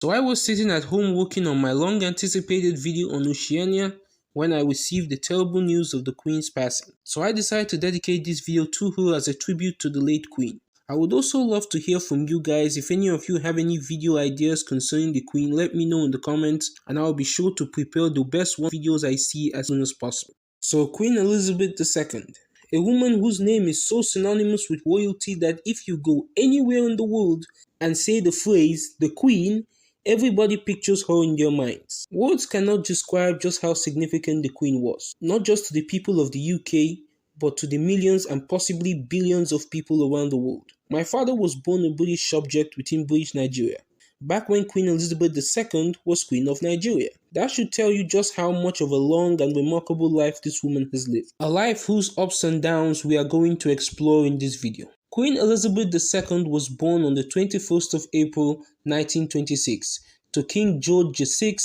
So I was sitting at home working on my long anticipated video on Oceania when I received the terrible news of the Queen's passing. So I decided to dedicate this video to her as a tribute to the late Queen. I would also love to hear from you guys. If any of you have any video ideas concerning the Queen, let me know in the comments and I'll be sure to prepare the best videos I see as soon as possible. So Queen Elizabeth II, a woman whose name is so synonymous with royalty that if you go anywhere in the world and say the phrase, the Queen, everybody pictures her in their minds. Words cannot describe just how significant the Queen was, not just to the people of the UK, but to the millions and possibly billions of people around the world. My father was born a British subject within British Nigeria, back when Queen Elizabeth II was Queen of Nigeria. That should tell you just how much of a long and remarkable life this woman has lived. A life whose ups and downs we are going to explore in this video. Queen Elizabeth II was born on the 21st of April 1926 to King George VI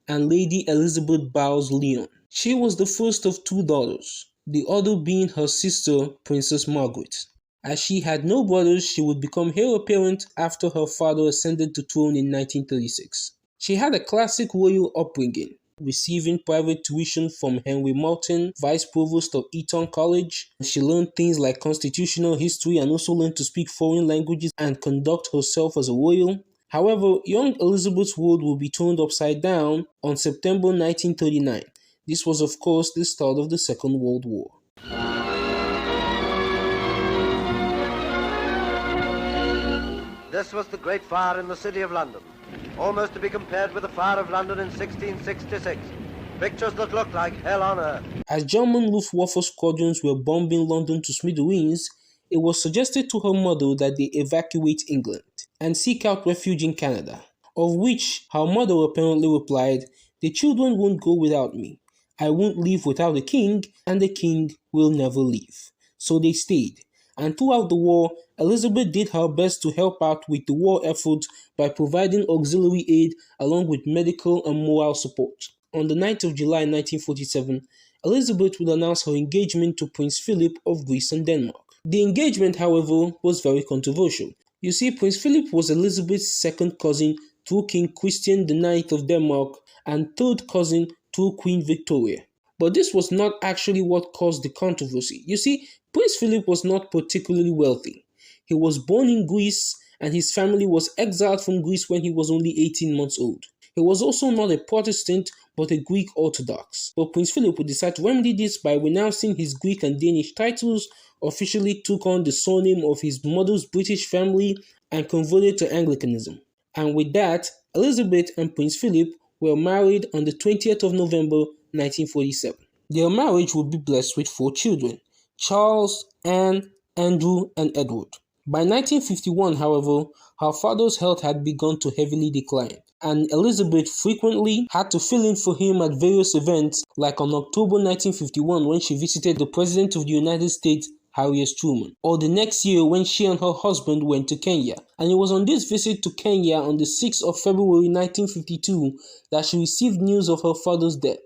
and Lady Elizabeth Bowes-Lyon. She was the first of two daughters, the other being her sister, Princess Margaret. As she had no brothers, she would become heir apparent after her father ascended the throne in 1936. She had a classic royal upbringing, receiving private tuition from Henry Morton, Vice Provost of Eton College. She learned things like constitutional history and also learned to speak foreign languages and conduct herself as a royal. However, young Elizabeth's world will be turned upside down on September 1939. This was, of course, the start of the Second World War. This was the Great Fire in the City of London, almost to be compared with the Fire of London in 1666. Pictures that looked like hell on earth. As German Luftwaffe squadrons were bombing London to smithereens, it was suggested to her mother that they evacuate England and seek out refuge in Canada, of which her mother apparently replied, "The children won't go without me. I won't leave without the king, and the king will never leave." So they stayed. And throughout the war, Elizabeth did her best to help out with the war effort by providing auxiliary aid along with medical and moral support. On the 9th of July 1947, Elizabeth would announce her engagement to Prince Philip of Greece and Denmark. The engagement, however, was very controversial. You see, Prince Philip was Elizabeth's second cousin through King Christian IX of Denmark and third cousin through Queen Victoria. But this was not actually what caused the controversy. You see, Prince Philip was not particularly wealthy. He was born in Greece and his family was exiled from Greece when he was only 18 months old. He was also not a Protestant but a Greek Orthodox. But Prince Philip would decide to remedy this by renouncing his Greek and Danish titles, officially took on the surname of his mother's British family, and converted to Anglicanism. And with that, Elizabeth and Prince Philip were married on the 20th of November 1947. Their marriage would be blessed with 4 children: Charles, Anne, Andrew, and Edward. By 1951, however, her father's health had begun to heavily decline, and Elizabeth frequently had to fill in for him at various events, like on October 1951 when she visited the President of the United States, Harry S. Truman, or the next year when she and her husband went to Kenya. And it was on this visit to Kenya on the 6th of February 1952 that she received news of her father's death,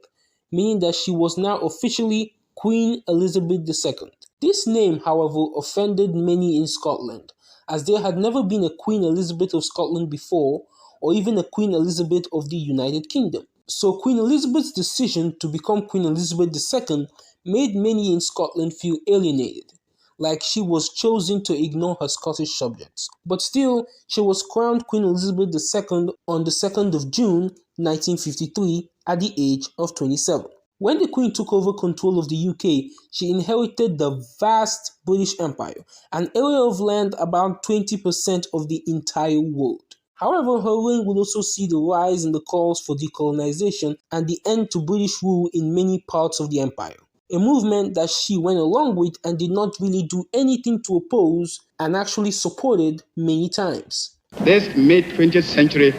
meaning that she was now officially Queen Elizabeth II. This name, however, offended many in Scotland, as there had never been a Queen Elizabeth of Scotland before, or even a Queen Elizabeth of the United Kingdom. So Queen Elizabeth's decision to become Queen Elizabeth II made many in Scotland feel alienated, like she was chosen to ignore her Scottish subjects. But still, she was crowned Queen Elizabeth II on the 2nd of June 1953 at the age of 27. When the Queen took over control of the UK, she inherited the vast British Empire, an area of land about 20% of the entire world. However, her reign would also see the rise in the calls for decolonization and the end to British rule in many parts of the empire, a movement that she went along with and did not really do anything to oppose and actually supported many times. This mid-20th century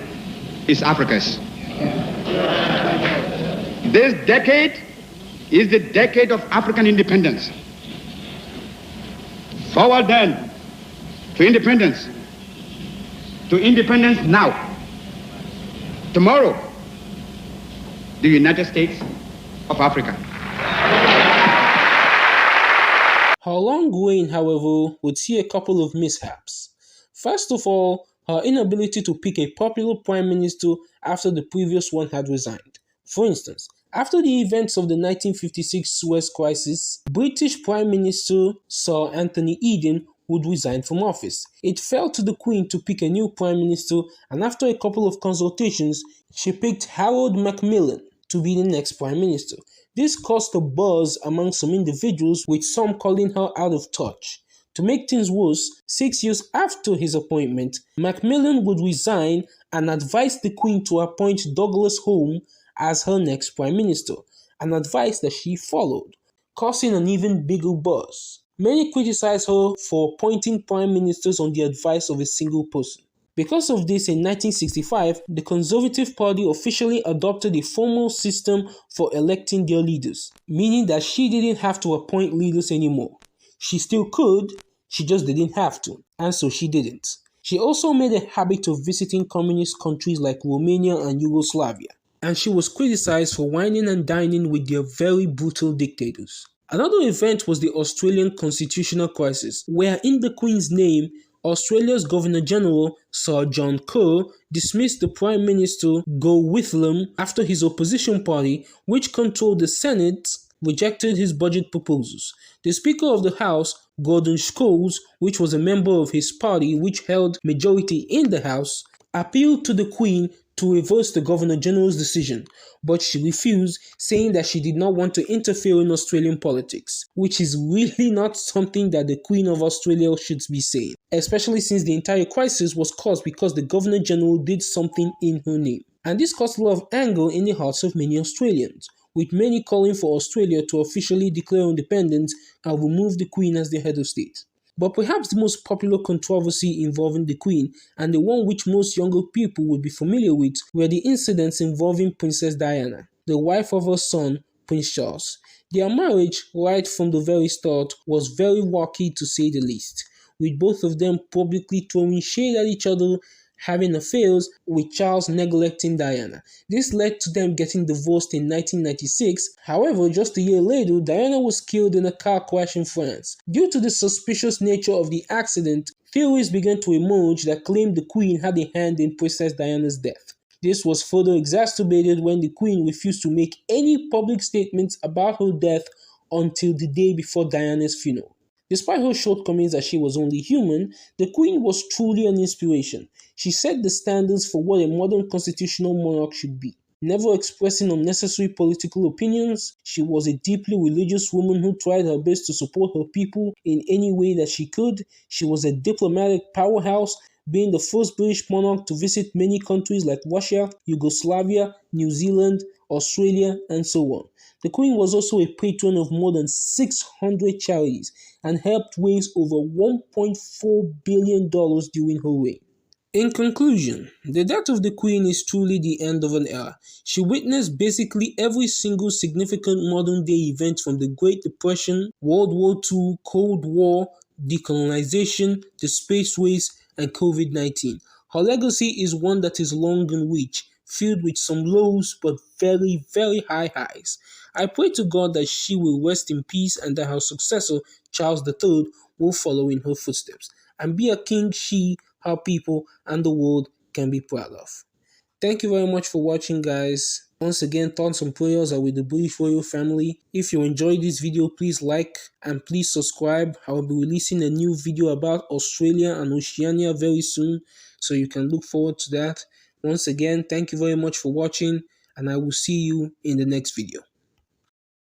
is Africa's. This decade is the decade of African independence. Forward then to independence. To independence now. Tomorrow, the United States of Africa. Her long reign, however, would see a couple of mishaps. First of all, her inability to pick a popular prime minister after the previous one had resigned. For instance, after the events of the 1956 Suez Crisis, British Prime Minister Sir Anthony Eden would resign from office. It fell to the Queen to pick a new Prime Minister, and after a couple of consultations, she picked Harold Macmillan to be the next Prime Minister. This caused a buzz among some individuals, with some calling her out of touch. To make things worse, 6 years after his appointment, Macmillan would resign and advise the Queen to appoint Douglas Home as her next Prime Minister, an advice that she followed, causing an even bigger buzz. Many criticized her for appointing prime ministers on the advice of a single person. Because of this, in 1965, the Conservative Party officially adopted a formal system for electing their leaders, meaning that she didn't have to appoint leaders anymore. She still could, she just didn't have to, and so she didn't. She also made a habit of visiting communist countries like Romania and Yugoslavia, and she was criticized for whining and dining with their very brutal dictators. Another event was the Australian constitutional crisis, where in the Queen's name, Australia's Governor-General, Sir John Kerr, dismissed the Prime Minister, Gough Whitlam, after his opposition party, which controlled the Senate, rejected his budget proposals. The Speaker of the House, Gordon Scholes, which was a member of his party which held majority in the House, appealed to the Queen to reverse the Governor-General's decision, but she refused, saying that she did not want to interfere in Australian politics, which is really not something that the Queen of Australia should be saying, especially since the entire crisis was caused because the Governor-General did something in her name. And this caused a lot of anger in the hearts of many Australians, with many calling for Australia to officially declare independence and remove the Queen as the head of state. But perhaps the most popular controversy involving the Queen, and the one which most younger people would be familiar with, were the incidents involving Princess Diana, the wife of her son, Prince Charles. Their marriage, right from the very start, was very rocky to say the least, with both of them publicly throwing shade at each other, having affairs, with Charles neglecting Diana. This led to them getting divorced in 1996. However, just a year later, Diana was killed in a car crash in France. Due to the suspicious nature of the accident, theories began to emerge that claimed the Queen had a hand in Princess Diana's death. This was further exacerbated when the Queen refused to make any public statements about her death until the day before Diana's funeral. Despite her shortcomings as she was only human, the Queen was truly an inspiration. She set the standards for what a modern constitutional monarch should be. Never expressing unnecessary political opinions, she was a deeply religious woman who tried her best to support her people in any way that she could. She was a diplomatic powerhouse, being the first British monarch to visit many countries like Russia, Yugoslavia, New Zealand, Australia, and so on. The Queen was also a patron of more than 600 charities and helped raise over $1.4 billion during her reign. In conclusion, the death of the Queen is truly the end of an era. She witnessed basically every single significant modern-day event from the Great Depression, World War II, Cold War, decolonization, the space race, and COVID-19. Her legacy is one that is long in reach, filled with some lows but very, very high highs. I pray to God that she will rest in peace and that her successor, Charles III, will follow in her footsteps and be a king she, her people, and the world can be proud of. Thank you very much for watching, guys. Once again, thoughts and prayers are with the British royal family. If you enjoyed this video, please like and please subscribe. I will be releasing a new video about Australia and Oceania very soon, so you can look forward to that. Once again, thank you very much for watching, and I will see you in the next video.